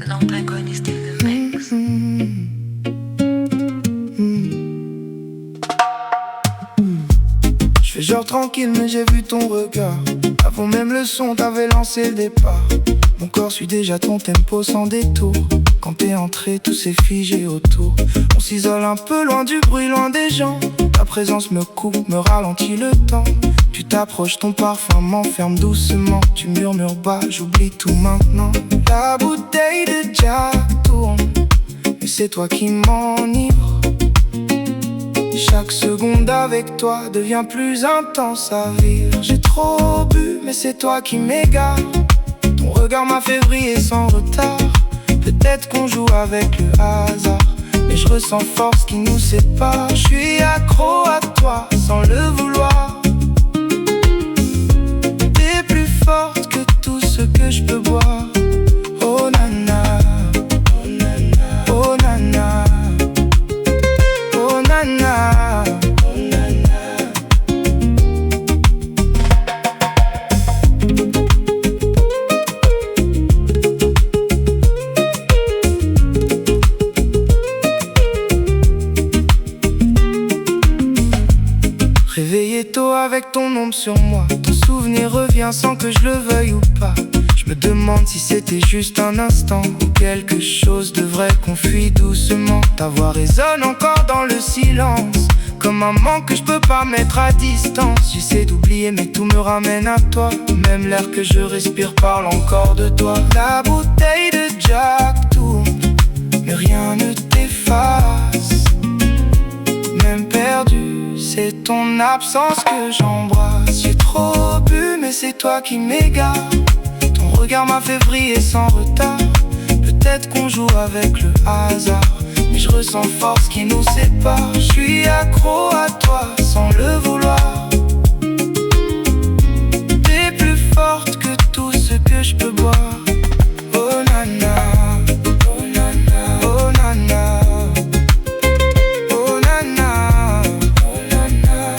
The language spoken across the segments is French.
L'antagoniste de Mex. Je fais genre tranquille mais j'ai vu ton regard. Avant même le son t'avais lancé le départ. Mon corps suit déjà ton tempo sans détour. Quand t'es entré tout s'est figé autour. On s'isole un peu loin du bruit, loin des gens. Ta présence me coupe, me ralentit le temps. Tu t'approches, ton parfum m'enferme doucement. Tu murmures bas, j'oublie tout maintenant. La bouteille de Jack tourne, mais c'est toi qui m'enivre. Chaque seconde avec toi devient plus intense à vivre. J'ai trop bu, mais c'est toi qui m'égare. Ton regard m'a fait briller sans retard. Peut-être qu'on joue avec le hasard, mais je ressens force qui nous sépare. Je suis accro à toi sans le vouloir. T'es plus forte que tout ce que je peux boire. Oh nana, oh nana, oh nana, oh nana, oh nana. Réveillé tôt avec ton ombre sur moi. Ton souvenir revient sans que je le veuille ou pas. Je me demande si c'était juste un instant ou quelque chose de vrai qu'on fuit doucement. Ta voix résonne encore dans le silence, comme un manque que je peux pas mettre à distance. J'essaie d'oublier mais tout me ramène à toi. Même l'air que je respire parle encore de toi. La bouteille de Jack tourne, mais rien ne t'efface. Même perdu, c'est ton absence que j'embrasse. J'ai trop bu mais c'est toi qui m'égare. Ton regard m'a fait briller sans retard. Peut-être qu'on joue avec le hasard, mais je ressens force qui nous sépare. Je suis accro à toi sans le vouloir. T'es plus forte que tout ce que je peux boire. Oh nana, oh nana, oh nana, oh nana, oh nana.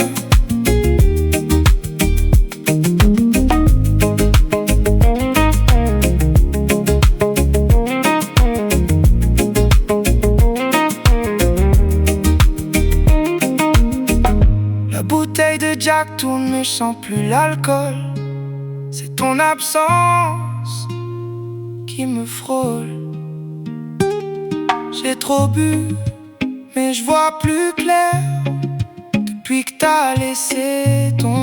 La bouteille de Jack tourne mais je sens plus l'alcool. C'est ton absence qui me frôle. J'ai trop bu mais je vois plus clair depuis que t'as laissé ton